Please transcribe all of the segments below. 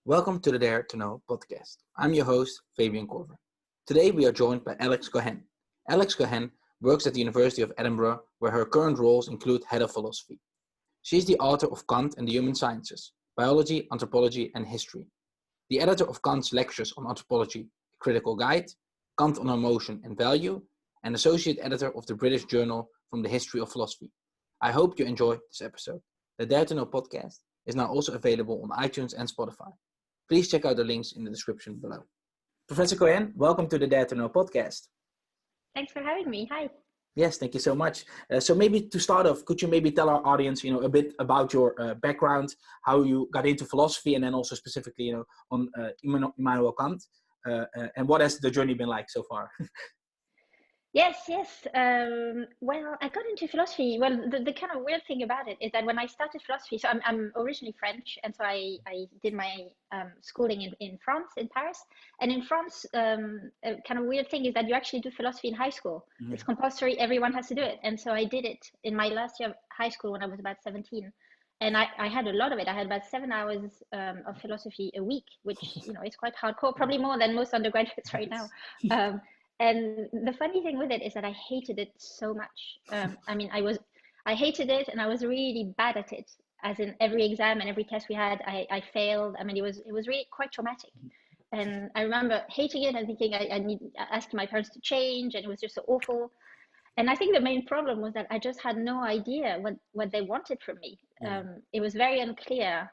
Welcome to the Dare to Know podcast. I'm your host, Fabian Corver. Today we are joined by Alix Cohen. Alix Cohen works at the University of Edinburgh, where her current roles include Head of Philosophy. She is the author of Kant and the Human Sciences, Biology, Anthropology and History, the editor of Kant's Lectures on Anthropology, A Critical Guide, Kant on Emotion and Value, and associate editor of the British Journal from the History of Philosophy. I hope you enjoy this episode. The Dare to Know podcast is now also available on iTunes and Spotify. Please check out the links in the description below. Professor Cohen, welcome to the Dare to Know podcast. Thanks for having me. Hi. Yes, thank you so much. So maybe to start off, could you maybe tell our audience, a bit about your background, how you got into philosophy, and then also specifically, on Immanuel Kant, and what has the journey been like so far? Yes. Well, I got into philosophy. Well, the kind of weird thing about it is that when I started philosophy, so I'm originally French, and so I did my schooling in France, in Paris. And in France, a kind of weird thing is that you actually do philosophy in high school. Mm-hmm. It's compulsory. Everyone has to do it. And so I did it in my last year of high school when I was about 17. And I had a lot of it. I had about 7 hours of philosophy a week, which, is quite hardcore, probably more than most undergraduates right now. And the funny thing with it is that I hated it so much. I hated it, and I was really bad at it. As in every exam and every test we had, I failed. I mean, it was really quite traumatic. And I remember hating it and thinking I need asking my parents to change, and it was just so awful. And I think the main problem was that I just had no idea what they wanted from me. It was very unclear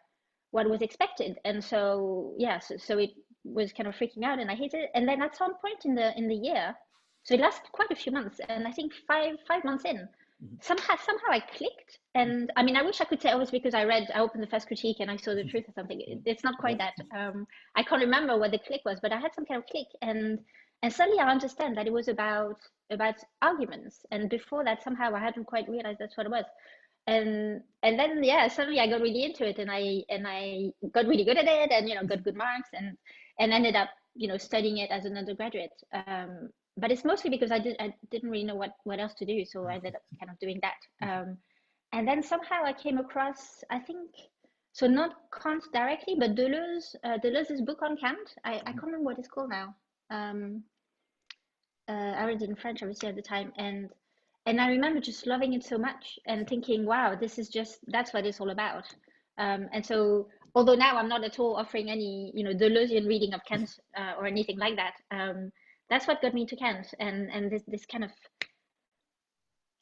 what was expected, and so it was kind of freaking out, and I hated it. And then at some point in the year, so it lasted quite a few months, and I think five months in, somehow I clicked. And I mean, I wish I could say it was because I opened the first critique and I saw the truth or something. It's not quite that. I can't remember what the click was, but I had some kind of click, and suddenly I understand that it was about arguments. And before that, somehow I hadn't quite realized that's what it was. And then suddenly I got really into it, and I got really good at it, and got good marks, and ended up studying it as an undergraduate. But it's mostly because I didn't really know what else to do, so I ended up kind of doing that. And then somehow I came across, I think, so not Kant directly, but Deleuze's book on Kant. I can't remember what it's called now. I read it in French, obviously, at the time, and I remember just loving it so much and thinking, wow, that's what it's all about. And so, although now I'm not at all offering any, Deleuzean reading of Kant or anything like that, that's what got me to Kant. And this kind of,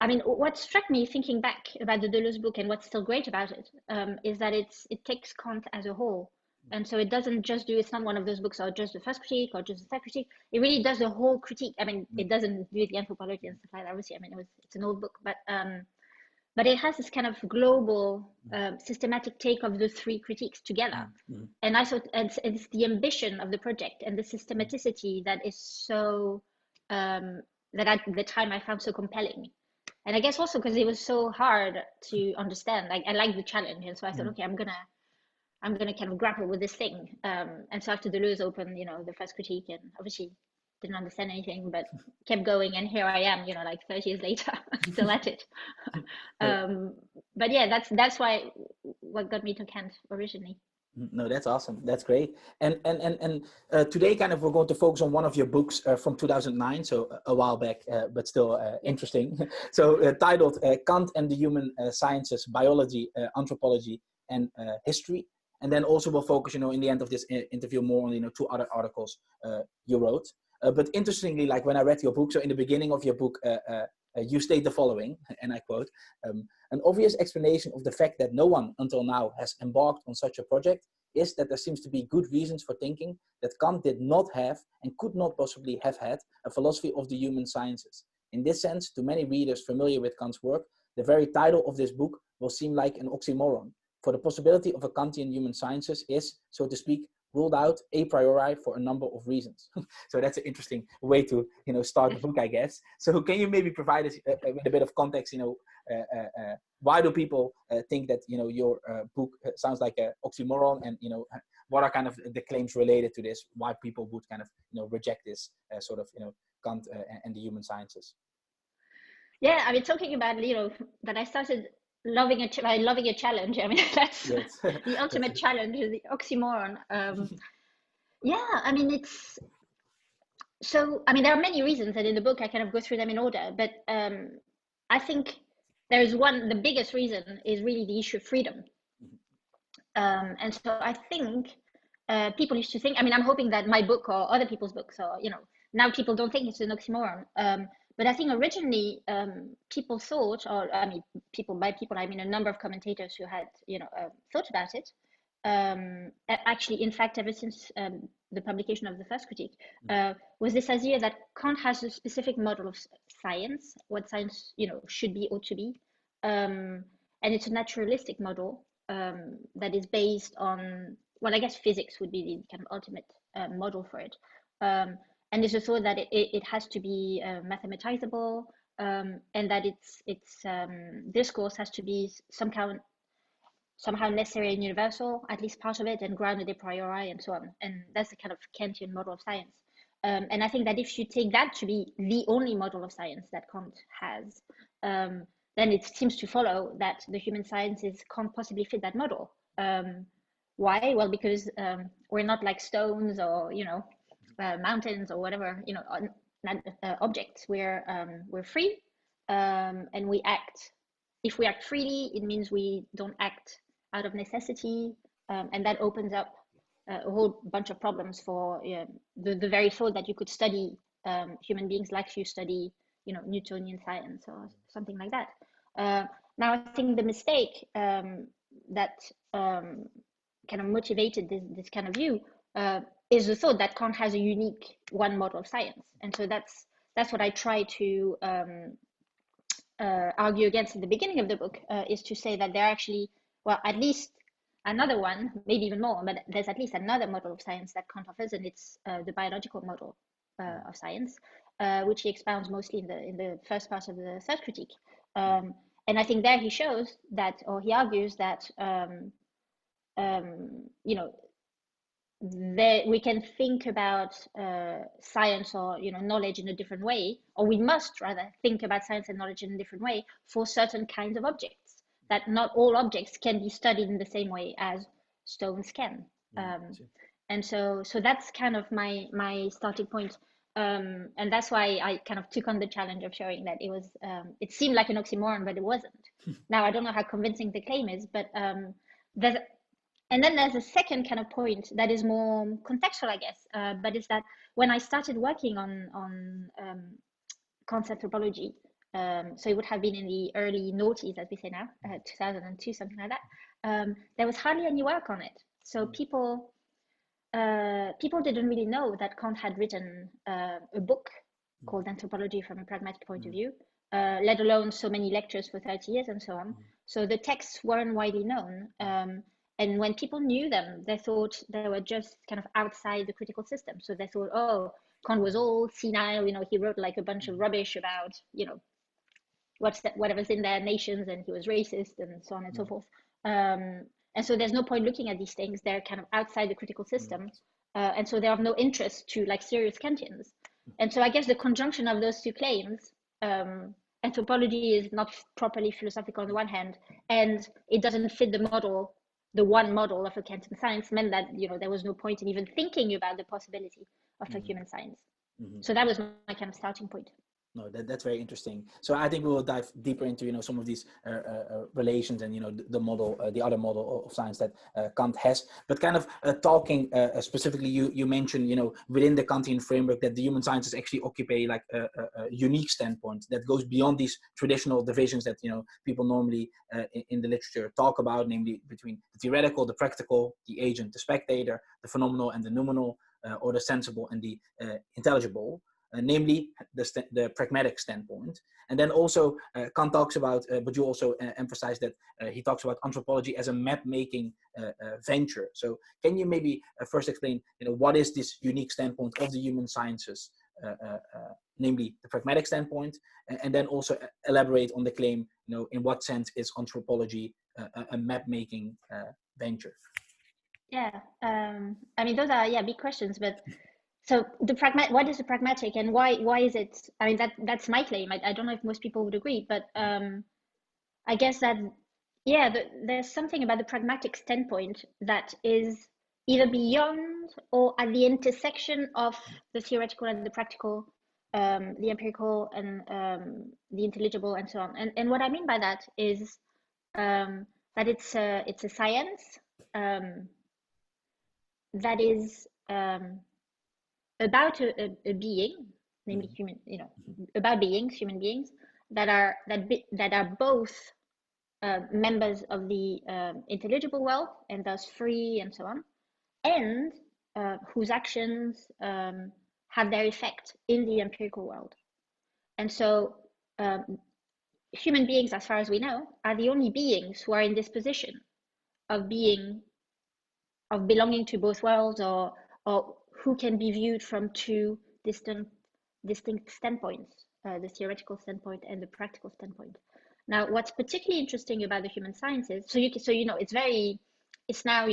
I mean, what struck me thinking back about the Deleuze book and what's still great about it is that it takes Kant as a whole. And so it doesn't just it's not one of those books or just the first critique or just the third critique. It really does the whole critique. I mean, it doesn't do the anthropology and stuff like that, obviously. I mean, it's an old book, but it has this kind of global systematic take of the three critiques together. And I thought it's the ambition of the project and the systematicity that is so, that at the time I found so compelling. And I guess also because it was so hard to understand. Like, I liked the challenge. And so I thought, okay, I'm gonna kind of grapple with this thing. And so after Deleuze opened, the first critique, and obviously didn't understand anything, but kept going. And here I am, like 30 years later, still at it. But yeah, that's what got me to Kant originally. No, that's awesome. That's great. And today kind of we're going to focus on one of your books from 2009, so a while back, but still interesting. So titled Kant and the Human Sciences, Biology, Anthropology and History. And then also we'll focus, in the end of this interview more on, 2 other articles you wrote. But interestingly, like when I read your book, so in the beginning of your book, you state the following, and I quote, an obvious explanation of the fact that no one until now has embarked on such a project is that there seems to be good reasons for thinking that Kant did not have and could not possibly have had a philosophy of the human sciences. In this sense, to many readers familiar with Kant's work, the very title of this book will seem like an oxymoron. For the possibility of a Kantian human sciences is, so to speak, ruled out a priori for a number of reasons. So that's an interesting way to, start the book, I guess. So can you maybe provide us with a bit of context, why do people think that, your book sounds like an oxymoron, and, what are kind of the claims related to this, why people would kind of, reject this sort of, Kant and the human sciences? Yeah, I mean, talking about, that I started loving a challenge. I mean, that's Yes. the ultimate challenge, the oxymoron. Yeah, I mean, it's so. I mean, there are many reasons, and in the book I kind of go through them in order. But I think there's one. The biggest reason is really the issue of freedom. And so I think people used to think. I mean, I'm hoping that my book or other people's books, or now people don't think it's an oxymoron. But I think originally people thought, or I mean, by people I mean a number of commentators who had thought about it. Actually, in fact, ever since the publication of the first critique, was this idea that Kant has a specific model of science, what science should be, ought to be, and it's a naturalistic model that is based on, well, I guess physics would be the kind of ultimate model for it. And there's a thought that it has to be mathematizable, and that its discourse has to be somehow necessary and universal, at least part of it, and grounded a priori, and so on. And that's the kind of Kantian model of science. And I think that if you take that to be the only model of science that Kant has, then it seems to follow that the human sciences can't possibly fit that model. Why? Well, because we're not like stones or mountains or whatever, objects. We're free, and we act. If we act freely, it means we don't act out of necessity, and that opens up a whole bunch of problems for the very thought that you could study human beings like you study Newtonian science or something like that. Now I think the mistake that kind of motivated this kind of view is the thought that Kant has a unique one model of science, and so that's what I try to argue against at the beginning of the book, is to say that there are actually, well, at least another one, maybe even more, but there's at least another model of science that Kant offers, and it's the biological model of science, which he expounds mostly in the first part of the third critique. And I think there he shows that, or he argues that, we can think about science or knowledge in a different way, or we must rather think about science and knowledge in a different way for certain kinds of objects. That not all objects can be studied in the same way as stones can. And so that's kind of my starting point. And that's why I kind of took on the challenge of showing that it seemed like an oxymoron, but it wasn't. Now, I don't know how convincing the claim is, but and then there's a second kind of point that is more contextual, I guess, but it's that when I started working on Kant's anthropology, so it would have been in the early noughties, as we say now, 2002, something like that, there was hardly any work on it. So people didn't really know that Kant had written a book called Anthropology from a Pragmatic Point of View, let alone so many lectures for 30 years and so on. So the texts weren't widely known. And when people knew them, they thought they were just kind of outside the critical system. So they thought, oh, Kant was old, senile, he wrote like a bunch of rubbish about, whatever's in their nations, and he was racist and so on and so forth. And so there's no point looking at these things. They're kind of outside the critical system. And so they're of no interest to like serious Kantians. And so I guess the conjunction of those two claims, anthropology is not properly philosophical on the one hand, and it doesn't fit the one model of a Kantian science, meant that there was no point in even thinking about the possibility of a human science. So that was my kind of starting point. No, that's very interesting. So I think we will dive deeper into some of these relations and the model, the other model of science that Kant has. But kind of talking specifically, you mentioned within the Kantian framework that the human sciences actually occupy like a unique standpoint that goes beyond these traditional divisions that people normally in the literature talk about, namely between the theoretical, the practical, the agent, the spectator, the phenomenal and the noumenal, or the sensible and the intelligible. Namely the pragmatic standpoint. And then also Kant talks about, but you also emphasize that he talks about anthropology as a map-making venture. So can you maybe first explain, what is this unique standpoint of the human sciences, namely the pragmatic standpoint, and then also elaborate on the claim, in what sense is anthropology a map-making venture? Yeah, I mean, those are big questions, but so what is the pragmatic, and why is it? I mean, that's my claim. I don't know if most people would agree, but I guess that yeah, there's something about the pragmatic standpoint that is either beyond or at the intersection of the theoretical and the practical, the empirical and the intelligible, and so on. And what I mean by that is that it's a science that is about a being, namely human, about beings, human beings that are both members of the intelligible world and thus free and so on, and whose actions have their effect in the empirical world. And so human beings, as far as we know, are the only beings who are in this position of belonging to both worlds, or who can be viewed from two distinct standpoints, the theoretical standpoint and the practical standpoint. Now, what's particularly interesting about the human sciences, it's now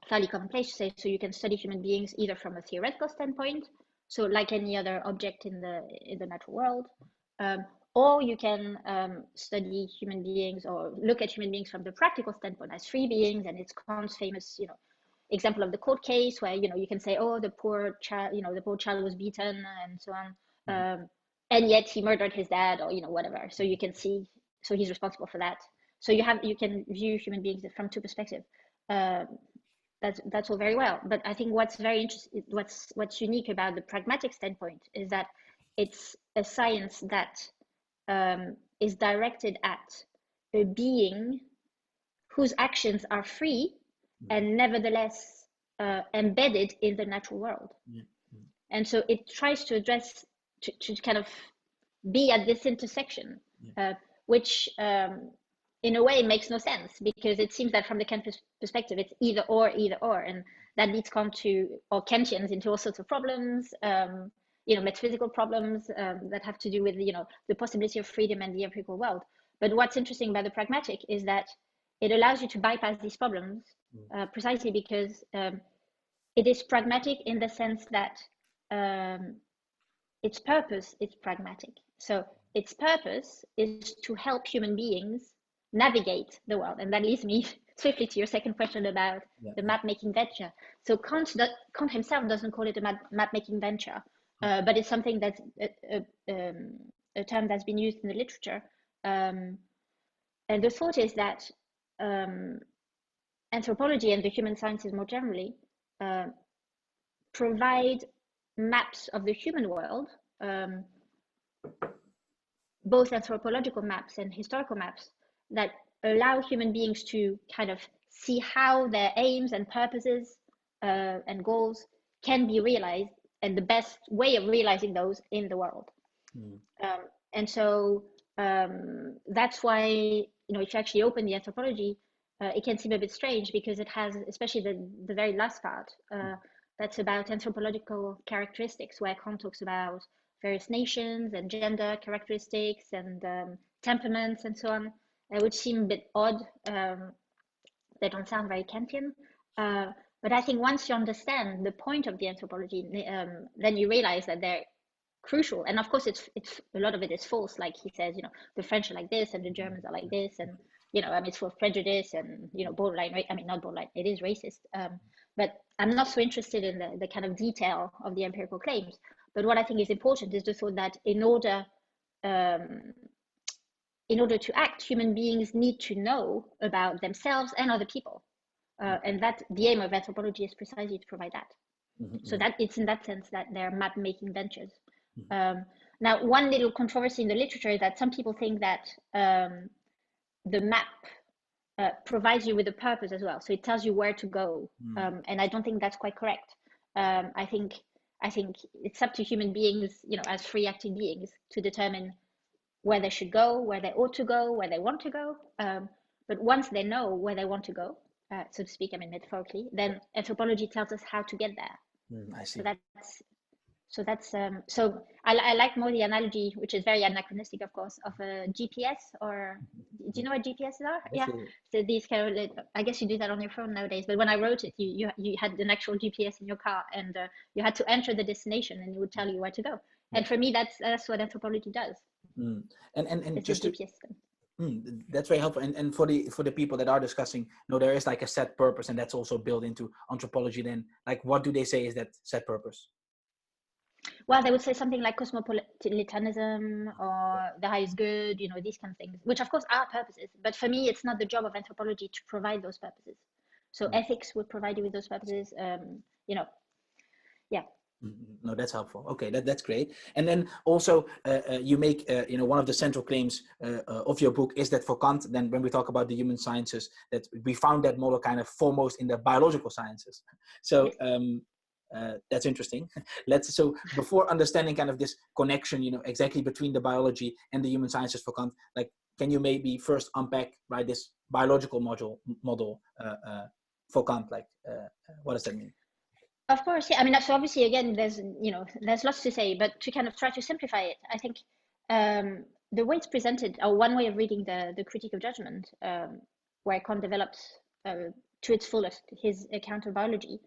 fairly commonplace to say, so you can study human beings either from a theoretical standpoint, so like any other object in the natural world, or you can study human beings or look at human beings from the practical standpoint as free beings. And it's Kant's famous, example of the court case where, you can say, oh, the poor child was beaten and so on. And yet he murdered his dad, or, whatever. So you can see, so he's responsible for that. So you can view human beings from two perspectives. That's all very well. But I think what's very interesting, what's unique about the pragmatic standpoint is that it's a science that is directed at a being whose actions are free and nevertheless embedded in the natural world. And so it tries to address, to kind of be at this intersection, which in a way makes no sense, because it seems that from the Kant perspective, it's either or, and that leads Kantians into all sorts of problems, metaphysical problems that have to do with, the possibility of freedom and the empirical world. But what's interesting about the pragmatic is that it allows you to bypass these problems precisely because it is pragmatic in the sense that its purpose is pragmatic. So its purpose is to help human beings navigate the world. And that leads me swiftly to your second question about the map-making venture. So Kant himself doesn't call it a map-making venture, but it's something that's a term that's been used in the literature. And the thought is that anthropology and the human sciences more generally provide maps of the human world, both anthropological maps and historical maps, that allow human beings to kind of see how their aims and purposes and goals can be realized, and the best way of realizing those in the world. And so that's why, if you actually open the anthropology, it can seem a bit strange, because it has, especially the very last part, that's about anthropological characteristics, where Kant talks about various nations and gender characteristics and temperaments and so on, which seem a bit odd. They don't sound very Kantian. But I think once you understand the point of the anthropology, then you realize that they're crucial. And of course, it's a lot of it is false. Like he says, the French are like this and the Germans are like this, and it's full of prejudice and borderline. Not borderline. It is racist. But I'm not so interested in the kind of detail of the empirical claims. But what I think is important is the thought that in order to act, human beings need to know about themselves and other people. And that the aim of anthropology is precisely to provide that. So that it's in that sense that they're map-making ventures. Now, one little controversy in the literature is that some people think that the map provides you with a purpose as well. So it tells you where to go. And I don't think that's quite correct. I think it's up to human beings, as free acting beings, to determine where they should go, where they ought to go, where they want to go. But once they know where they want to go, so to speak, metaphorically, then anthropology tells us how to get there. I see. So I like more the analogy, which is very anachronistic, of course, of a GPS, or do you know what GPSs are? Yeah. So these kind of, I guess you do that on your phone nowadays, but when I wrote it, you had an actual GPS in your car, and you had to enter the destination, and it would tell you where to go. And for me, that's what anthropology does. And just it's a GPS thing. That's very helpful. And for the people that are discussing, there is like a set purpose, and that's also built into anthropology. Then, like, what do they say is that set purpose? Well, they would say something like cosmopolitanism or the highest good, these kind of things, which of course are purposes. But for me, it's not the job of anthropology to provide those purposes. So ethics would provide you with those purposes. Yeah. No, that's helpful. Okay, that's great. And then also you make one of the central claims of your book is that for Kant, then when we talk about the human sciences, that we found that model kind of foremost in the biological sciences. So that's interesting. So before understanding kind of this connection, exactly between the biology and the human sciences for Kant, like, can you maybe first unpack this biological model for Kant? Like, what does that mean? Of course, yeah. I mean, so obviously, again, there's lots to say, but to kind of try to simplify it, I think the way it's presented, or one way of reading the Critique of Judgment, where Kant develops to its fullest his account of biology,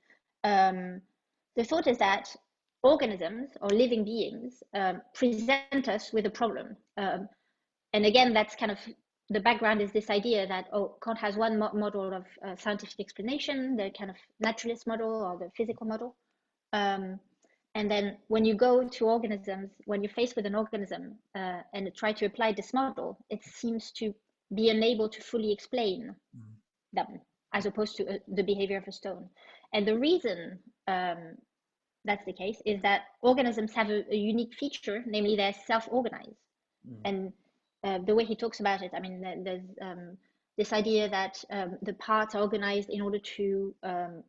the thought is that organisms or living beings present us with a problem. And again, that's kind of the background is this idea that, Kant has one model of scientific explanation, the kind of naturalist model or the physical model. And then when you go to organisms, when you're faced with an organism and try to apply this model, it seems to be unable to fully explain them, as opposed to the behavior of a stone. And the reason that's the case is that organisms have a unique feature, namely they're self-organized. And the way he talks about it, I mean, there's this idea that the parts are organized in order to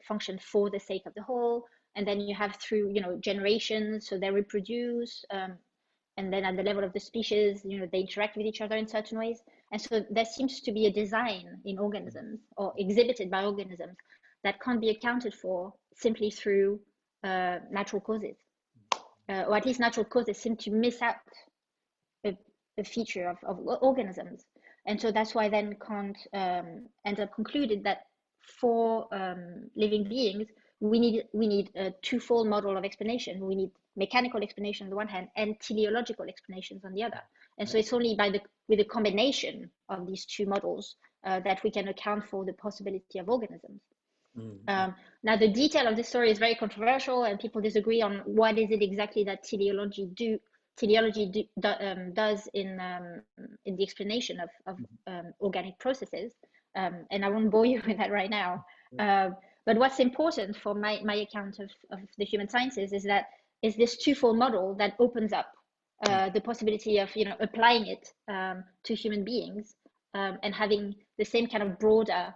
function for the sake of the whole, and then you have through generations, so they reproduce, and then at the level of the species, they interact with each other in certain ways. And so there seems to be a design in organisms or exhibited by organisms that can't be accounted for simply through natural causes, or at least natural causes seem to miss out a feature of organisms. And so that's why then Kant ends up concluded that for living beings, we need a twofold model of explanation. We need mechanical explanation on the one hand and teleological explanations on the other. And so it's only with a combination of these two models that we can account for the possibility of organisms. Now, the detail of this story is very controversial, and people disagree on what is it exactly that teleology does in the explanation of organic processes, and I won't bore you with that right now. But what's important for my account of the human sciences is this twofold model that opens up the possibility of applying it to human beings and having the same kind of broader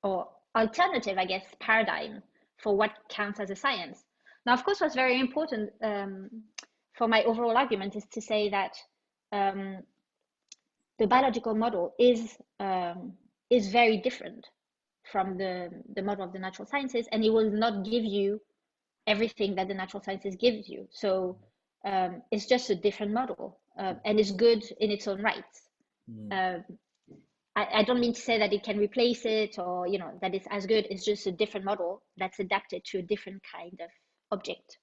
or alternative, I guess, paradigm for what counts as a science. Now, of course, what's very important for my overall argument is to say that the biological model is very different from the model of the natural sciences, and it will not give you everything that the natural sciences gives you. So it's just a different model, and it's good in its own right. I don't mean to say that it can replace it or that it's as good. It's just a different model that's adapted to a different kind of object.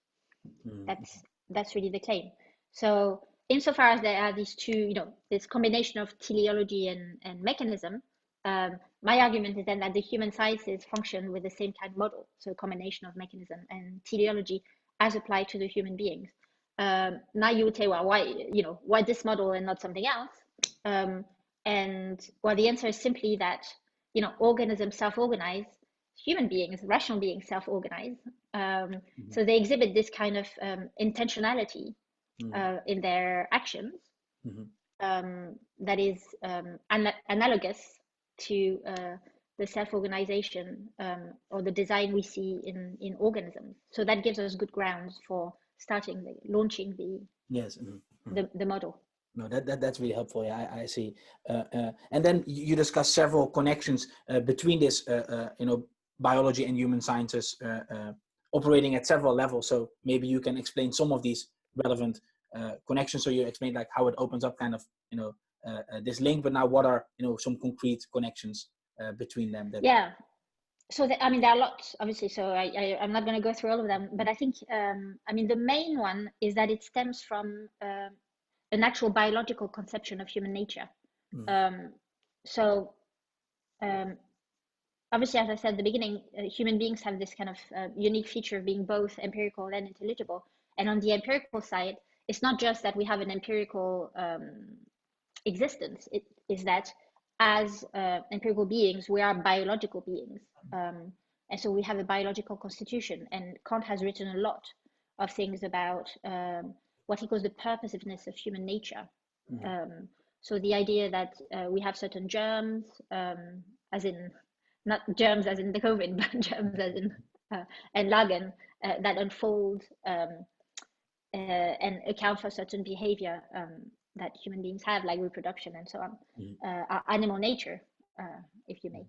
That's really the claim. So insofar as there are these two, this combination of teleology and mechanism, my argument is then that the human sciences function with the same kind of model, so a combination of mechanism and teleology as applied to the human beings. Now you would say, well, why this model and not something else? And well, the answer is simply that organisms self-organize, human beings, rational beings self-organize. So they exhibit this kind of intentionality in their actions that is analogous to the self-organization or the design we see in organisms. So that gives us good grounds for launching the model. No, that's really helpful. Yeah, I see. And then you discuss several connections between this, biology and human sciences operating at several levels. So maybe you can explain some of these relevant connections. So you explained like how it opens up kind of, this link, but now what are, some concrete connections between them? Yeah. So, there are lots, obviously, so I'm not going to go through all of them, but I think, the main one is that it stems from a natural biological conception of human nature. So obviously, as I said at the beginning, human beings have this kind of unique feature of being both empirical and intelligible. And on the empirical side, it's not just that we have an empirical existence. It is that as empirical beings, we are biological beings. And so we have a biological constitution. And Kant has written a lot of things about what he calls the purposiveness of human nature. So the idea that we have certain germs, as in, not germs as in the COVID, but germs as in, and Lagen, that unfold and account for certain behavior that human beings have, like reproduction and so on, animal nature, if you may.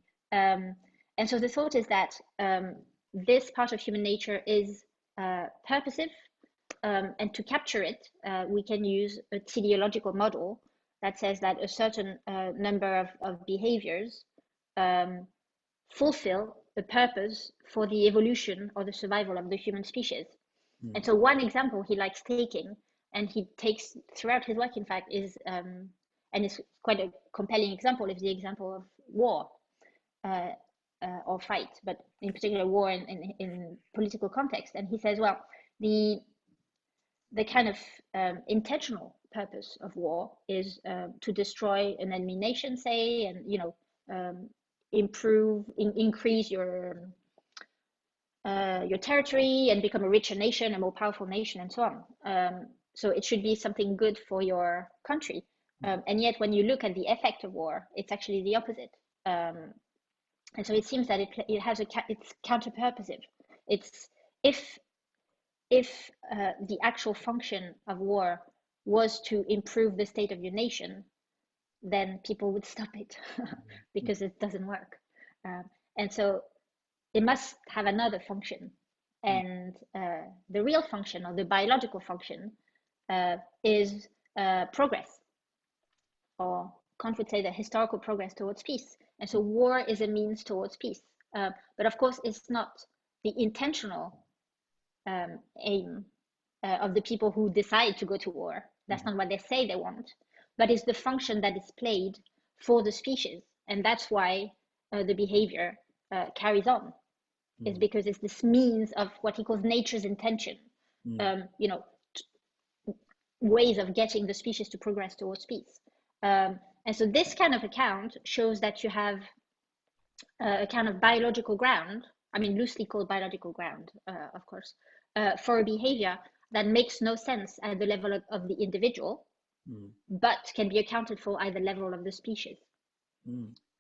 And so the thought is that this part of human nature is purposive, and to capture it, we can use a teleological model that says that a certain number of behaviors fulfill a purpose for the evolution or the survival of the human species. And so one example he likes taking, and he takes throughout his work, in fact, is, and it's quite a compelling example, is the example of war or fight, but in particular war in political context. And he says, well, the kind of intentional purpose of war is to destroy an enemy nation, say, and, you know, increase your territory and become a richer nation, a more powerful nation, and so on. So it should be something good for your country. And yet, when you look at the effect of war, it's actually the opposite. And so it seems that it's counter-purposive. It's if the actual function of war was to improve the state of your nation, then people would stop it because it doesn't work. And so it must have another function. And the real function, or the biological function, is progress, or Kant would say the historical progress towards peace. And so war is a means towards peace. But of course, it's not the intentional aim of the people who decide to go to war. That's not what they say they want, but it's the function that is played for the species. And that's why the behavior carries on. Is because it's this means of what he calls nature's intention, you know, ways of getting the species to progress towards peace. And so this kind of account shows that you have a kind of biological ground, I mean, loosely called biological ground, of course, for a behavior that makes no sense at the level of the individual, but can be accounted for at the level of the species.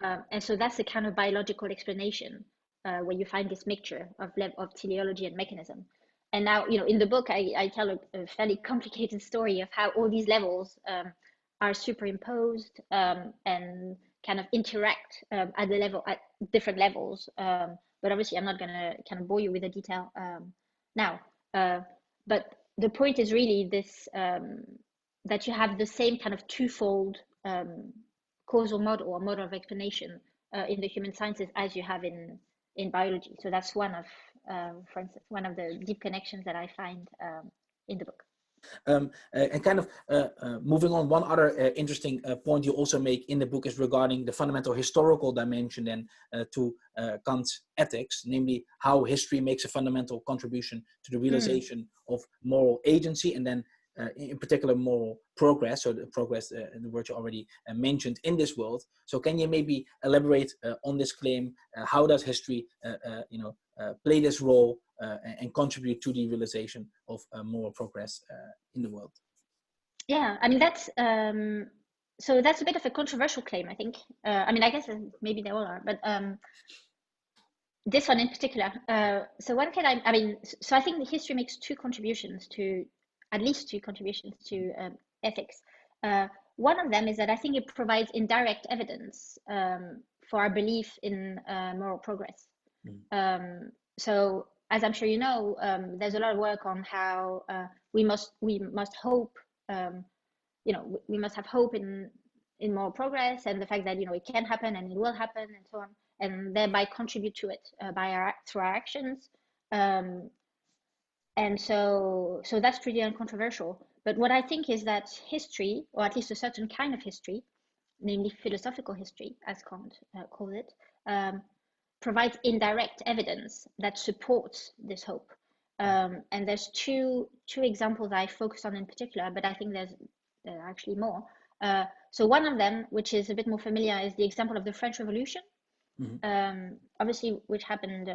And so that's the kind of biological explanation where you find this mixture of teleology and mechanism. And now, you know, in the book, I tell a fairly complicated story of how all these levels are superimposed and kind of interact at different levels. But obviously, I'm not going to kind of bore you with the detail now. But the point is really this, that you have the same kind of twofold causal model or model of explanation in the human sciences as you have in biology. So that's one of, for instance, one of the deep connections that I find in the book. And kind of moving on, one other interesting point you also make in the book is regarding the fundamental historical dimension then to Kant's ethics, namely how history makes a fundamental contribution to the realization of moral agency, and then in particular moral progress, so the progress, the word you already mentioned in this world. So can you maybe elaborate on this claim? How does history play this role and contribute to the realization of moral progress in the world? Yeah, I mean, that's so that's a bit of a controversial claim, I think. I mean, I guess maybe they all are, but this one in particular. So one can, I mean, so I think the history makes at least two contributions to ethics. One of them is that I think it provides indirect evidence for our belief in moral progress. So as I'm sure you know, there's a lot of work on how we must hope, we must have hope in moral progress, and the fact that, it can happen and it will happen and so on, and thereby contribute to it through our actions. And so that's pretty uncontroversial. But what I think is that history, or at least a certain kind of history, namely philosophical history, as Kant called it, provides indirect evidence that supports this hope. And there's two examples I focus on in particular, but I think there are actually more. So one of them, which is a bit more familiar, is the example of the French Revolution, obviously, which happened.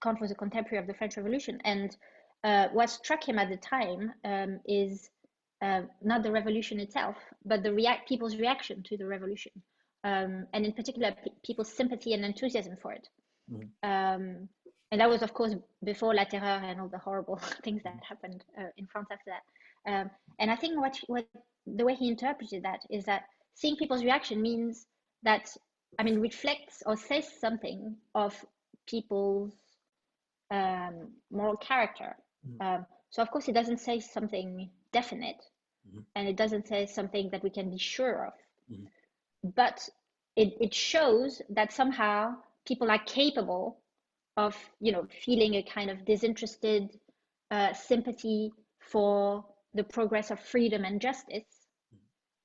Kant was a contemporary of the French Revolution, and what struck him at the time is not the revolution itself, but the people's reaction to the revolution, and in particular, people's sympathy and enthusiasm for it. And that was, of course, before La Terreur and all the horrible things that happened in France after that. And I think what the way he interpreted that is that seeing people's reaction means that, I mean, reflects or says something of people's moral character. So of course it doesn't say something definite, and it doesn't say something that we can be sure of, but it shows that somehow people are capable of, you know, feeling a kind of disinterested sympathy for the progress of freedom and justice,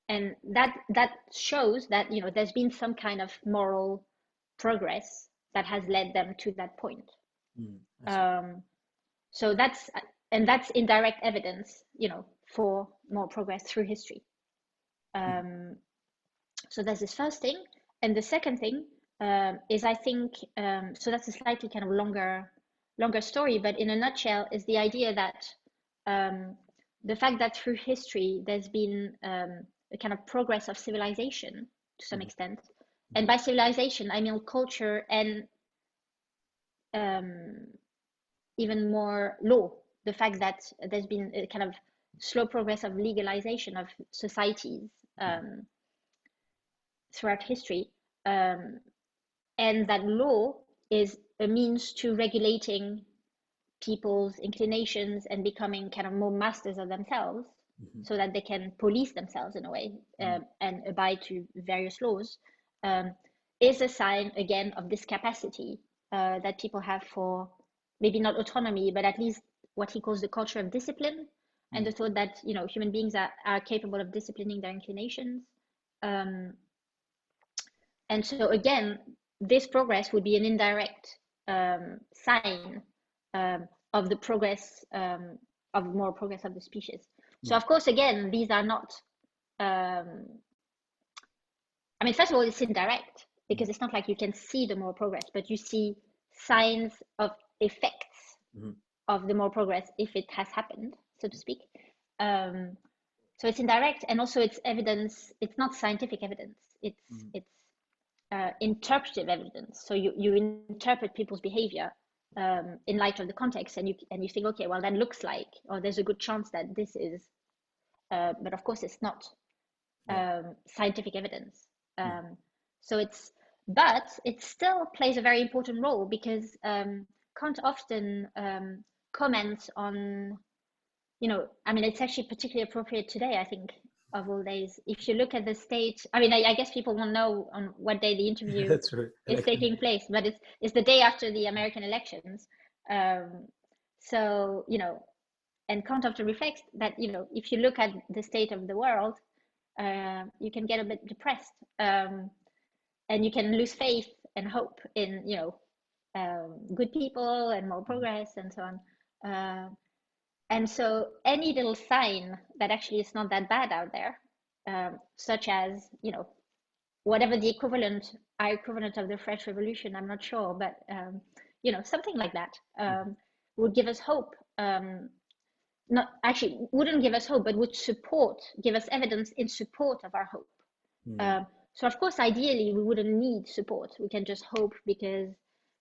and that shows that, you know, there's been some kind of moral progress that has led them to that point. So that's indirect evidence, you know, for more progress through history. So there's this first thing, and the second thing is, I think, so that's a slightly kind of longer story, but in a nutshell is the idea that the fact that through history there's been a kind of progress of civilization to some extent, and by civilization I mean culture and even more law. The fact that there's been a kind of slow progress of legalization of societies throughout history, and that law is a means to regulating people's inclinations and becoming kind of more masters of themselves, so that they can police themselves in a way, and abide to various laws, is a sign again of this capacity that people have for maybe not autonomy, but at least what he calls the culture of discipline, and the thought that, you know, human beings are capable of disciplining their inclinations. And so again, this progress would be an indirect sign of the progress, of moral progress of the species. So of course, again, these are not, I mean, first of all, it's indirect, because it's not like you can see the moral progress, but you see signs of effects of the moral progress if it has happened, so to speak. So it's indirect, and also it's evidence. It's not scientific evidence. It's interpretive evidence. So you interpret people's behavior in light of the context, and you think, okay, well, that looks like, or there's a good chance that this is, but of course it's not scientific evidence. But it still plays a very important role, because Kant often comments on, you know, I mean, it's actually particularly appropriate today, I think, of all days. If you look at the state, I mean, I guess people won't know on what day the interview That's right. is taking place, but it's the day after the American elections. So, you know, and Kant often reflects that, you know, if you look at the state of the world, you can get a bit depressed, and you can lose faith and hope in, you know, good people and more progress and so on. And so any little sign that actually it's not that bad out there, such as, you know, whatever the equivalent of the French Revolution, I'm not sure, but, you know, something like that would give us hope. Not actually wouldn't give us hope, but would give us evidence in support of our hope. So of course, ideally, we wouldn't need support. We can just hope because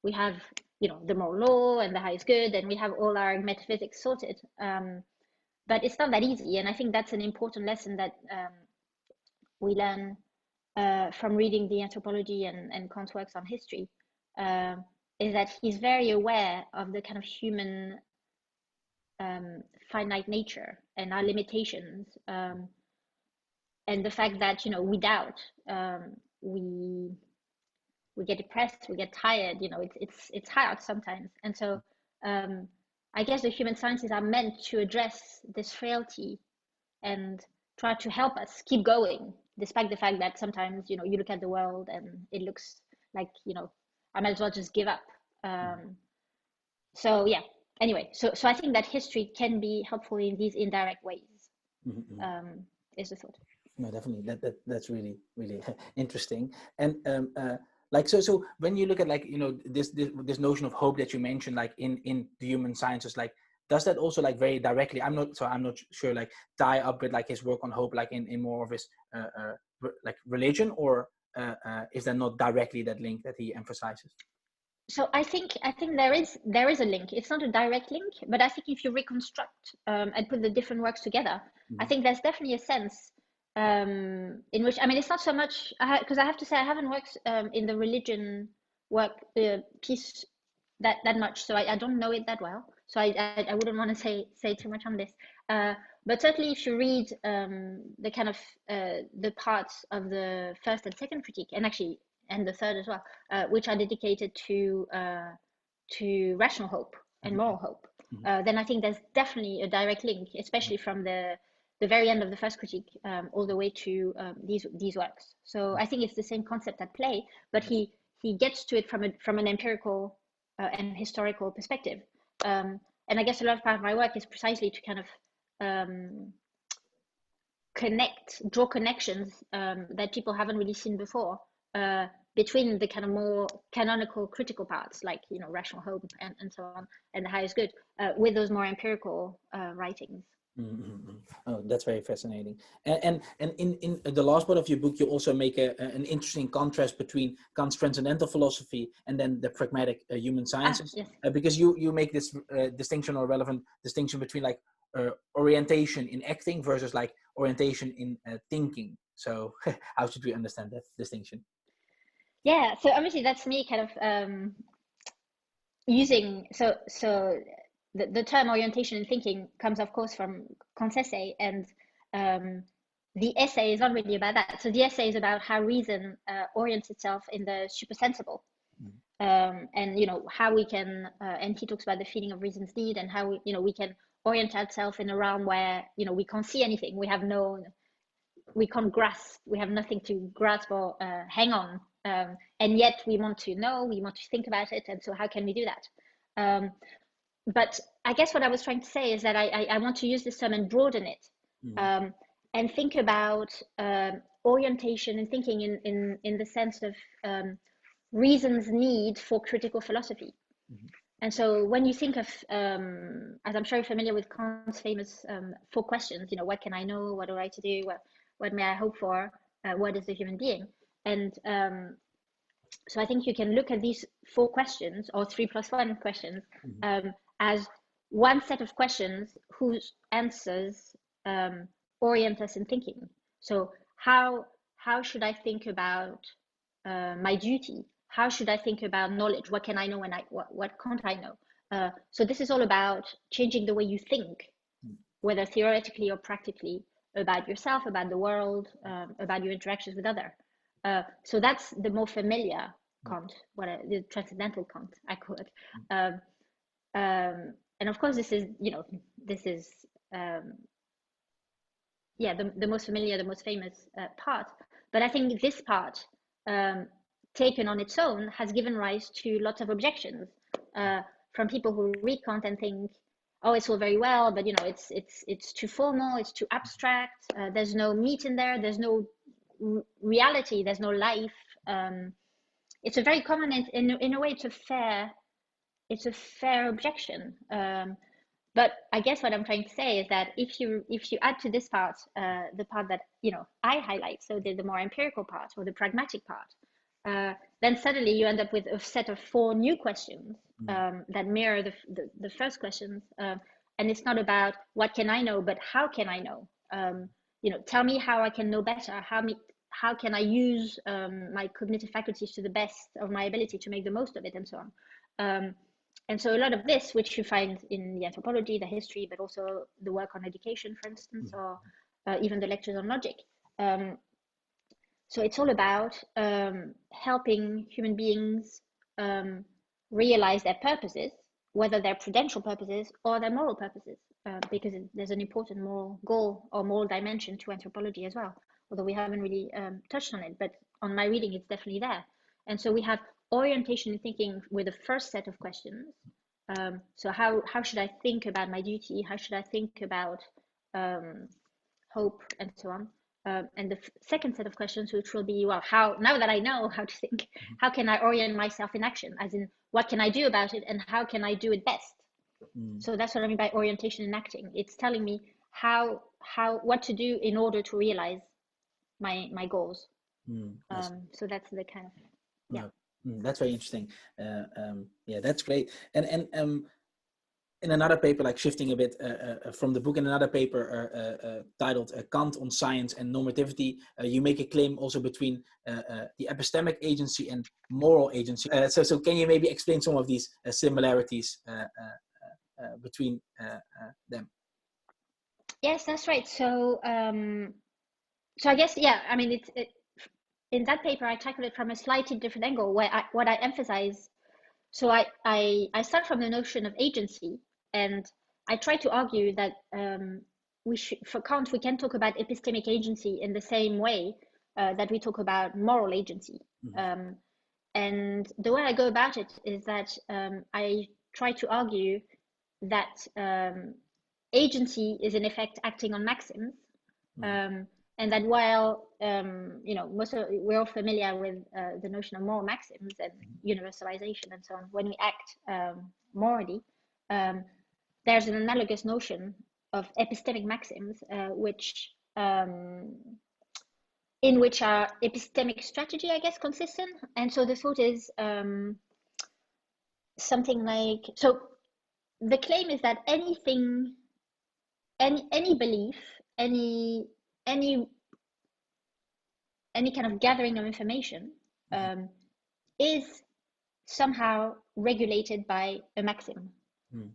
we have, you know, the moral law and the highest good, and we have all our metaphysics sorted. But it's not that easy, and I think that's an important lesson that we learn from reading the Anthropology and Kant's works on history, is that he's very aware of the kind of human finite nature and our limitations, and the fact that, you know, we doubt, we get depressed, we get tired, you know, it's hard sometimes. And so I guess the human sciences are meant to address this frailty and try to help us keep going, despite the fact that sometimes, you look at the world and it looks like, I might as well just give up. So yeah, anyway, so I think that history can be helpful in these indirect ways. Is the thought. No, definitely. That's really, really interesting. And like, so when you look at, like, this notion of hope that you mentioned, like in the human sciences, like, does that also, like, very directly, I'm not sure, like, tie up with, like, his work on hope, like in more of his like religion, or is there not directly that link that he emphasizes? So I think there is a link. It's not a direct link, but I think if you reconstruct and put the different works together, I think there's definitely a sense in which, I mean, it's not so much, because I have to say I haven't worked in the religion work piece that much, so I don't know it that well. So I wouldn't want to say too much on this. But certainly, if you read the kind of the parts of the first and second critique, and the third as well, which are dedicated to rational hope and moral hope, then I think there's definitely a direct link, especially from the very end of the first critique all the way to these works. So I think it's the same concept at play, but he gets to it from an empirical and historical perspective. And I guess a lot of part of my work is precisely to kind of draw connections that people haven't really seen before between the kind of more canonical critical parts, like, rational hope and so on, and the highest good, with those more empirical writings. Oh, that's very fascinating. And in the last part of your book, you also make an interesting contrast between Kant's transcendental philosophy and then the pragmatic human sciences. Yes. Because you make this distinction, or relevant distinction, between, like, orientation in acting versus, like, orientation in thinking. So how should we understand that distinction? Yeah, so obviously that's me kind of using, so the term orientation in thinking comes, of course, from Kant's essay, and the essay is not really about that. So the essay is about how reason orients itself in the supersensible, and how we can, and he talks about the feeling of reason's need, and how we can orient ourselves in a realm where we can't see anything, we can't grasp, we have nothing to grasp or hang on, and yet we want to know, we want to think about it, and so how can we do that? But I guess what I was trying to say is that I want to use this term and broaden it, and think about orientation and thinking in the sense of reason's need for critical philosophy. And so when you think of, as I'm sure you're familiar with Kant's famous 4 questions, what can I know? What do I to do? What may I hope for? What is the human being? And so I think you can look at these 4 questions, or 3+1 questions, as one set of questions whose answers orient us in thinking. So how should I think about my duty? How should I think about knowledge? What can I know and what can't I know? So this is all about changing the way you think, whether theoretically or practically, about yourself, about the world, about your interactions with others. So that's the more familiar Kant, the transcendental Kant, I call it. And of course, this is the most familiar, the most famous part. But I think this part, taken on its own, has given rise to lots of objections from people who read Kant and think, oh, it's all very well, but it's too formal, it's too abstract. There's no meat in there. There's no reality. There's no life. It's a very common, in a way, it's a fair objection. But I guess what I'm trying to say is that if you add to this part the part that I highlight, so the more empirical part or the pragmatic part, then suddenly you end up with a set of 4 new questions that mirror the first questions, and it's not about what can I know, but how can I know? Tell me how I can know better. How can I use my cognitive faculties to the best of my ability to make the most of it, and so on. And so a lot of this, which you find in the anthropology, the history, but also the work on education, for instance, or even the lectures on logic. So it's all about helping human beings realize their purposes, whether they're prudential purposes or their moral purposes, because there's an important moral goal or moral dimension to anthropology as well, although we haven't really touched on it, but on my reading, it's definitely there. And so we have orientation in thinking with the first set of questions. So how should I think about my duty? How should I think about hope and so on? And the second set of questions, which will be, well, how, now that I know how to think, how can I orient myself in action? As in, what can I do about it and how can I do it best? So that's what I mean by orientation in acting. It's telling me what to do in order to realize my goals. Yes. So that's the kind of, yeah. That's very interesting. Yeah, that's great. And in another paper, like shifting a bit from the book, in another paper titled Kant on Science and Normativity, you make a claim also between the epistemic agency and moral agency. So can you maybe explain some of these similarities between them? Yes, that's right. So so I guess, yeah, I mean, in that paper, I tackle it from a slightly different angle, where what I emphasize. So I start from the notion of agency, and I try to argue that for Kant, we can talk about epistemic agency in the same way that we talk about moral agency. And the way I go about it is that I try to argue that agency is in effect acting on maxims. And that while we're all familiar with the notion of moral maxims and universalization and so on, when we act morally, there's an analogous notion of epistemic maxims, in which our epistemic strategy, I guess, consists in. And so the thought is something like, so the claim is that anything, any belief, any kind of gathering of information is somehow regulated by a maxim,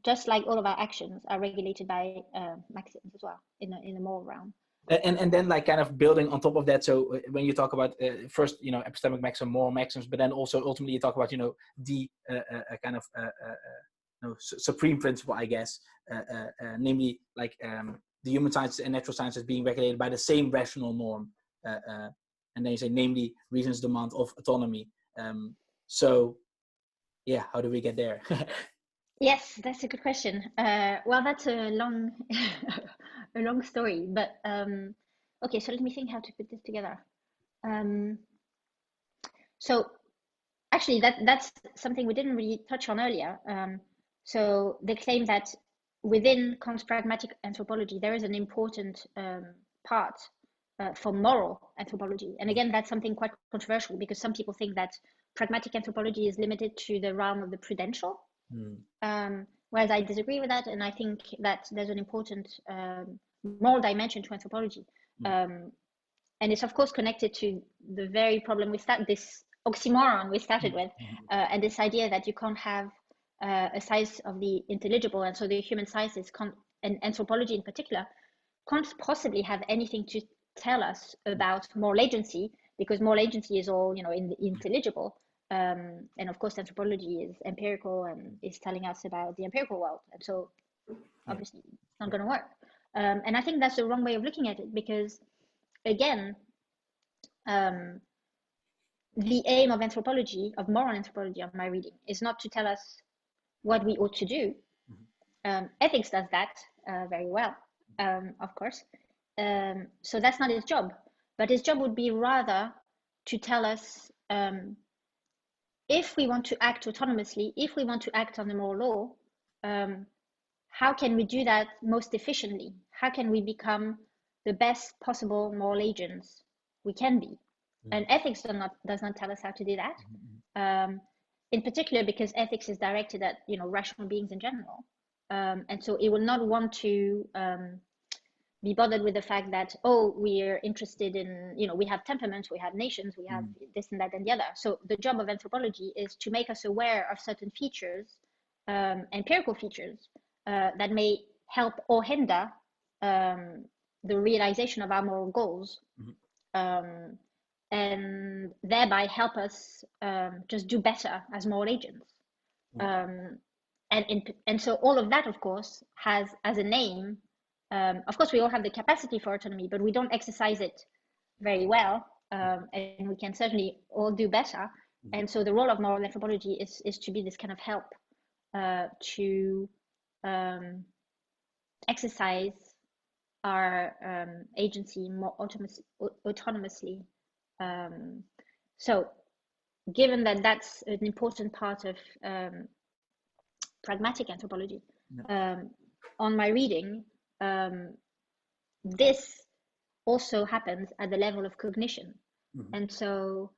just like all of our actions are regulated by maxims as well in the moral realm. And then, like, kind of building on top of that, so when you talk about first, epistemic maxim, moral maxims, but then also ultimately you talk about, the kind of supreme principle, I guess, namely, like, the human sciences and natural sciences being regulated by the same rational norm. And then you say, namely, reason's demand of autonomy. So, yeah, how do we get there? Yes, that's a good question. Well, that's a long, a long story. But okay, so let me think how to put this together. So, actually, that's something we didn't really touch on earlier. So the claim that within Kant's pragmatic anthropology, there is an important part for moral anthropology. And again, that's something quite controversial, because some people think that pragmatic anthropology is limited to the realm of the prudential, whereas I disagree with that, and I think that there's an important moral dimension to anthropology. And it's of course connected to the very problem this oxymoron we started with, and this idea that you can't have a science of the intelligible, and so the human sciences and anthropology in particular can't possibly have anything to tell us about moral agency, because moral agency is all in the intelligible, and of course anthropology is empirical and is telling us about the empirical world, and so obviously it's not going to work. And I think that's the wrong way of looking at it, because again, the aim of anthropology, of moral anthropology, of my reading, is not to tell us what we ought to do. Ethics does that very well, of course. So that's not his job, but his job would be rather to tell us if we want to act autonomously, if we want to act on the moral law, how can we do that most efficiently? How can we become the best possible moral agents we can be? And ethics does not tell us how to do that. In particular, because ethics is directed at rational beings in general, and so it will not want to be bothered with the fact that, oh, we are interested in, we have temperaments, we have nations, we have this and that and the other. So the job of anthropology is to make us aware of certain features, empirical features, that may help or hinder the realization of our moral goals, and thereby help us just do better as moral agents. And so all of that, of course, has as an aim, of course, we all have the capacity for autonomy, but we don't exercise it very well, and we can certainly all do better. And so the role of moral anthropology is to be this kind of help to exercise our agency more autonomously. So given that that's an important part of pragmatic anthropology, on my reading, this also happens at the level of cognition. And so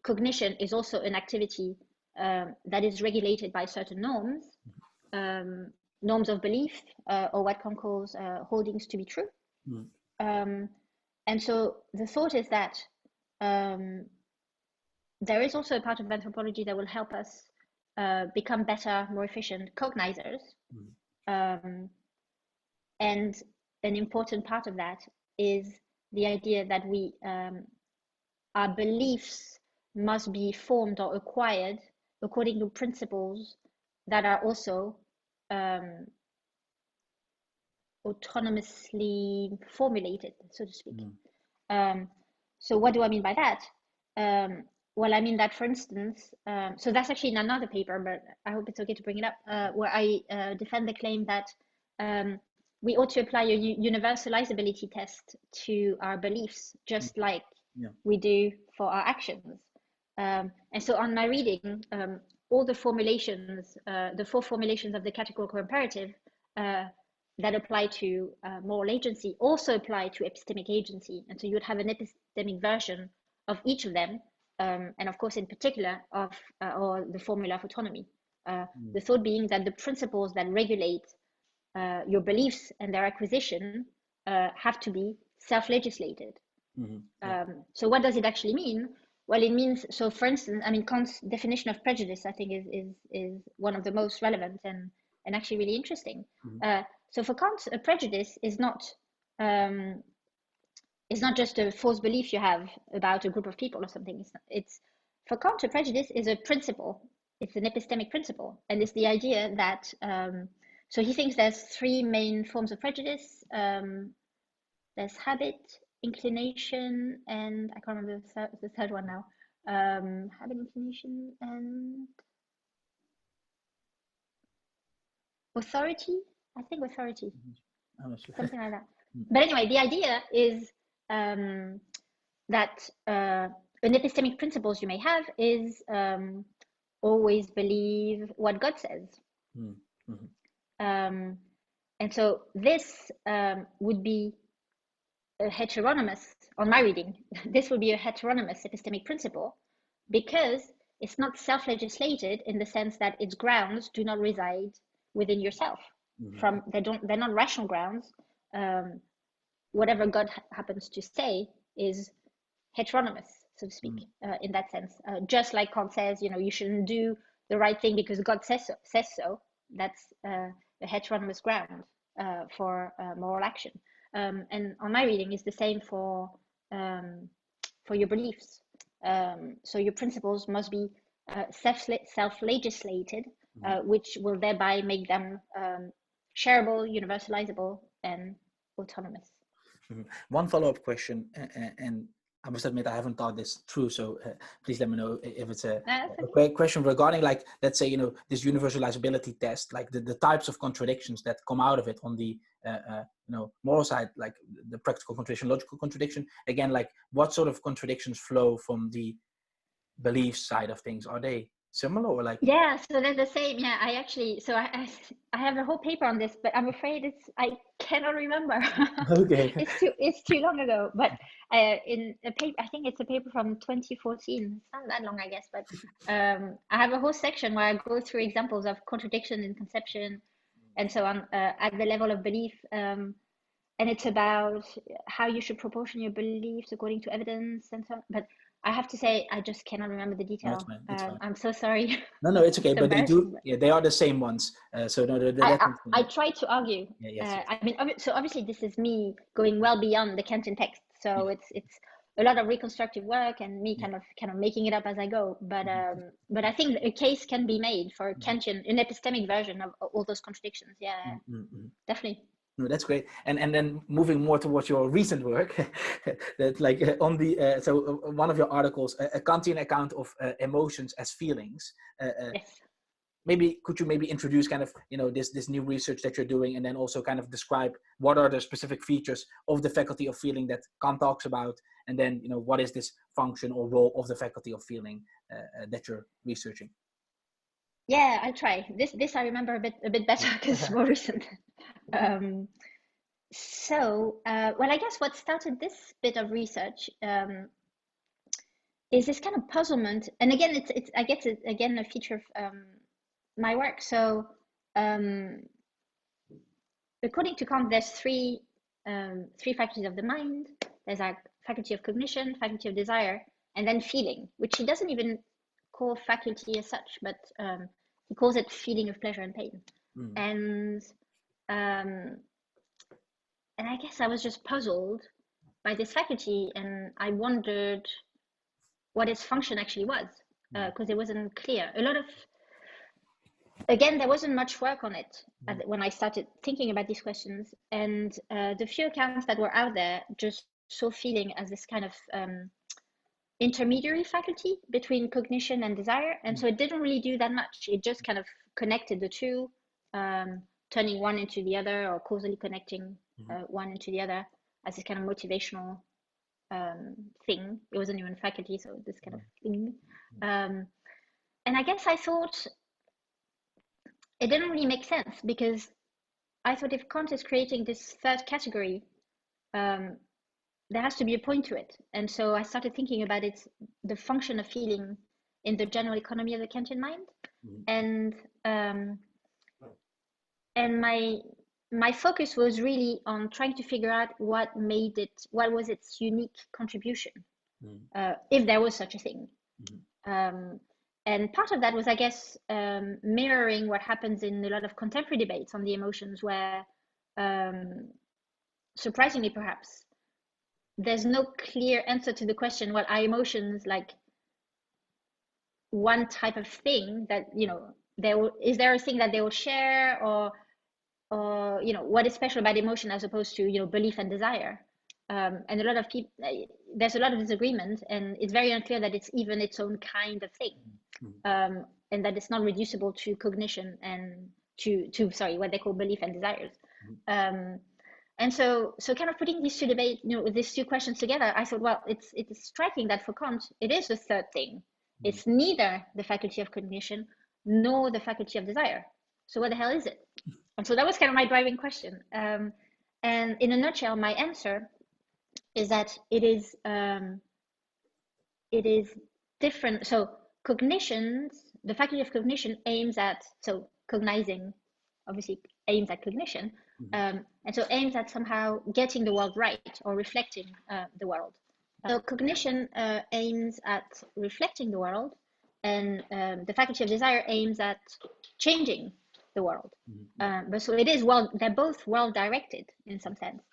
cognition is also an activity that is regulated by certain norms, norms of belief, or what Kant calls holdings to be true. And so the thought is that there is also a part of anthropology that will help us become better, more efficient cognizers. And an important part of that is the idea that our beliefs must be formed or acquired according to principles that are also autonomously formulated, so to speak. So what do I mean by that? Well, I mean that, for instance, so that's actually in another paper, but I hope it's okay to bring it up, where I defend the claim that we ought to apply a universalizability test to our beliefs, just like we do for our actions. And so on my reading, all the formulations, the 4 formulations of the categorical imperative that apply to moral agency also apply to epistemic agency. And so you would have an epistemic version of each of them, and of course in particular of or the formula of autonomy. The thought being that the principles that regulate your beliefs and their acquisition have to be self-legislated. So what does it actually mean? Well, it means, so for instance, I mean, Kant's definition of prejudice, I think, is one of the most relevant and actually really interesting. So for Kant, a prejudice is not just a false belief you have about a group of people or something. It's for Kant, a prejudice is a principle. It's an epistemic principle, and it's the idea that so he thinks there's 3 main forms of prejudice. There's habit, inclination, and I can't remember the third one now. Habit, inclination, and authority. I think authority, something like that. But anyway, the idea is that an epistemic principles you may have is always believe what God says. And so this would be a heteronymous, on my reading, this would be a heteronymous epistemic principle because it's not self-legislated in the sense that its grounds do not reside within yourself. They're not rational grounds. Whatever God happens to say is heteronymous, so to speak, in that sense. Just like Kant says, you shouldn't do the right thing because God says so. That's a heteronymous ground for moral action. And on my reading is the same for your beliefs. So your principles must be self-legislated, which will thereby make them shareable, universalizable, and autonomous. One follow-up question, and I must admit I haven't thought this through, so please let me know if it's a great question regarding, like, let's say, this universalizability test, like the types of contradictions that come out of it on the moral side, like the practical contradiction, logical contradiction. Again, like what sort of contradictions flow from the belief side of things? Are they similar or like? Yeah, so they're the same. Yeah, I actually, so I have a whole paper on this, but I'm afraid I cannot remember. Okay. It's too long ago. But in a paper, I think it's a paper from 2014. It's not that long, I guess. But I have a whole section where I go through examples of contradiction in conception and so on at the level of belief. And it's about how you should proportion your beliefs according to evidence and so on. But I have to say, I just cannot remember the detail. That's fine. That's fine. I'm so sorry. No, it's okay. But they do, they are the same ones. So no, I try to argue. Yes. I mean, so obviously this is me going well beyond the Kantian text. So it's a lot of reconstructive work and me kind of making it up as I go. But I think a case can be made for Kantian, an epistemic version of all those contradictions. Yeah, definitely. No, that's great. And then moving more towards your recent work, that like on the one of your articles, a Kantian account of emotions as feelings. Yes. Maybe could you maybe introduce kind of this new research that you're doing, and then also kind of describe what are the specific features of the faculty of feeling that Kant talks about, and then what is this function or role of the faculty of feeling that you're researching? Yeah, I'll try. This I remember a bit better because it's more recent. Well, I guess what started this bit of research is this kind of puzzlement, and again, it's I guess it's again a feature of my work. So, according to Kant, there's three faculties of the mind. There's a faculty of cognition, faculty of desire, and then feeling, which he doesn't even call faculty as such, but he calls it feeling of pleasure and pain. And I guess I was just puzzled by this faculty, and I wondered what its function actually was, because it wasn't clear. Again, there wasn't much work on it when I started thinking about these questions, and the few accounts that were out there just saw feeling as this kind of intermediary faculty between cognition and desire, and so it didn't really do that much. It just kind of connected the two, turning one into the other, or causally connecting one into the other as this kind of motivational thing. It wasn't even faculty, so this kind of thing. And I guess I thought it didn't really make sense, because I thought if Kant is creating this third category, there has to be a point to it. And so I started thinking about the function of feeling in the general economy of the Kantian mind. And my focus was really on trying to figure out what was its unique contribution, if there was such a thing. And part of that was, I guess, mirroring what happens in a lot of contemporary debates on the emotions, where, surprisingly perhaps, there's no clear answer to the question, well, are emotions like one type of thing that, is there a thing that they will share, or what is special about emotion as opposed to, belief and desire? And a lot of people, there's a lot of disagreement, and it's very unclear that it's even its own kind of thing, and that it's not reducible to cognition and to what they call belief and desires. And so kind of putting these two debates, these two questions together, I thought, well, it's striking that for Kant, it is the third thing. It's neither the faculty of cognition nor the faculty of desire. So what the hell is it? And so that was kind of my driving question. And in a nutshell, my answer is that it is different. So the faculty of cognition aims at, so cognizing obviously aims at cognition, and so aims at somehow getting the world right, or reflecting the world. So cognition aims at reflecting the world, and the faculty of desire aims at changing the world. But so it is, well, they're both well-directed in some sense.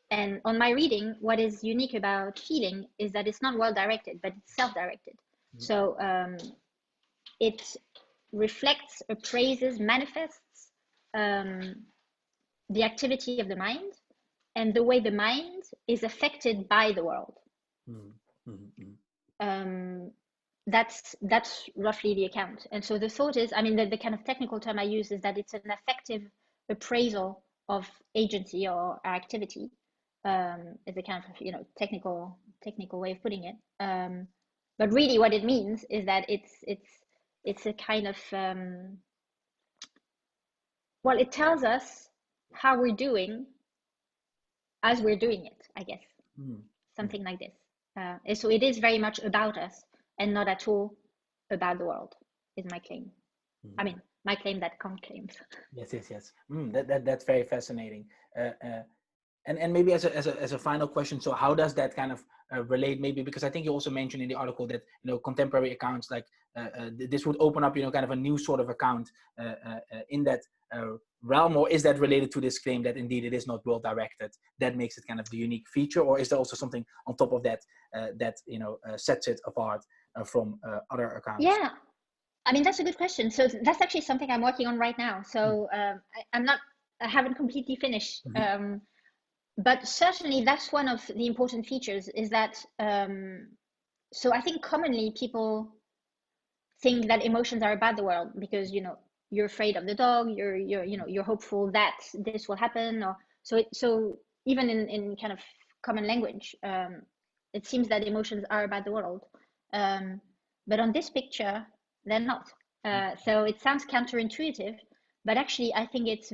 And on my reading, what is unique about feeling is that it's not well-directed, but it's self-directed. So it reflects, appraises, manifests the activity of the mind and the way the mind is affected by the world. That's roughly the account. And so the thought is, I mean, the kind of technical term I use is that it's an effective appraisal of agency or activity. It's a kind of technical way of putting it. But really, what it means is that it's a kind of well, it tells us how we're doing as we're doing it, I guess. Something like this. And so it is very much about us and not at all about the world, is my claim. I mean, my claim that Kant claims. Yes. That's very fascinating. And maybe as a final question, so how does that kind of relate? Maybe because I think you also mentioned in the article that contemporary accounts like this would open up kind of a new sort of account in that realm, or is that related to this claim that indeed it is not well directed? That makes it kind of the unique feature, or is there also something on top of that that sets it apart from other accounts? Yeah, I mean, that's a good question. So that's actually something I'm working on right now. So I'm not haven't completely finished. But certainly that's one of the important features, is that, so I think commonly people think that emotions are about the world because, you know, you're afraid of the dog, you're hopeful that this will happen, or so even in kind of common language, it seems that emotions are about the world, but on this picture they're not. So it sounds counterintuitive, but actually I think it's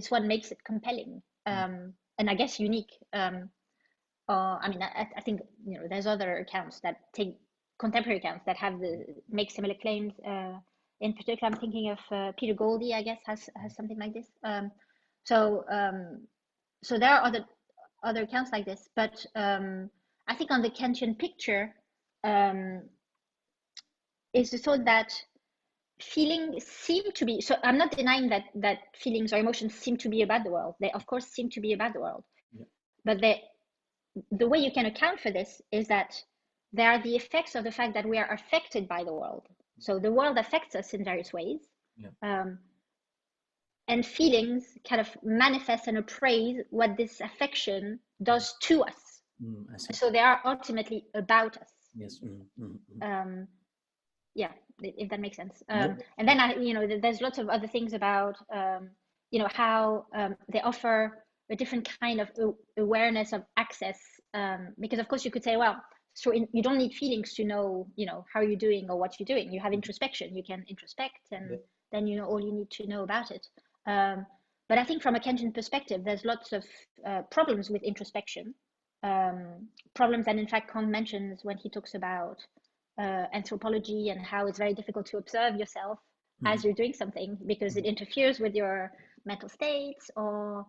what makes it compelling, and I guess unique. I mean, I think, you know, there's other accounts that contemporary accounts that make similar claims. In particular, I'm thinking of Peter Goldie, I guess, has something like this. So there are other accounts like this, but I think on the Kantian picture is the thought that feelings seem to be, so I'm not denying that feelings or emotions seem to be about the world. They of course seem to be about the world, but the way you can account for this is that they are the effects of the fact that we are affected by the world. So the world affects us in various ways. And feelings kind of manifest and appraise what this affection does to us. So they are ultimately about us. Yes. Yeah, if that makes sense. And then you know, there's lots of other things about you know, how they offer a different kind of awareness of access, because of course you could say, well, so you don't need feelings to know, you know, how you're doing or what you're doing. You have introspection. You can introspect, and then you know all you need to know about it. But I think from a Kantian perspective, there's lots of problems with introspection, problems that in fact Kant mentions when he talks about anthropology and how it's very difficult to observe yourself as you're doing something, because it interferes with your mental states, or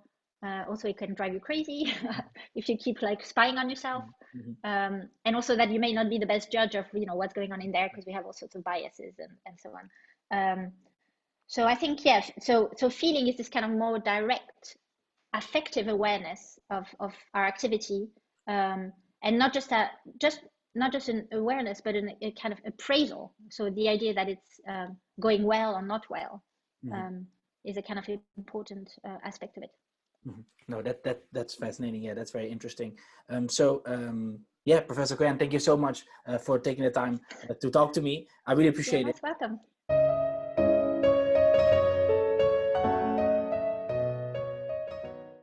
also it can drive you crazy if you keep like spying on yourself, and also that you may not be the best judge of, you know, what's going on in there, because we have all sorts of biases and so on. So I think, yes, so feeling is this kind of more direct affective awareness of our activity, and not just an awareness, but a kind of appraisal. So the idea that it's going well or not well is a kind of important aspect of it. No, that's fascinating. Yeah, that's very interesting. Yeah, Professor Cohen, thank you so much for taking the time to talk to me. I really appreciate it. You're most welcome.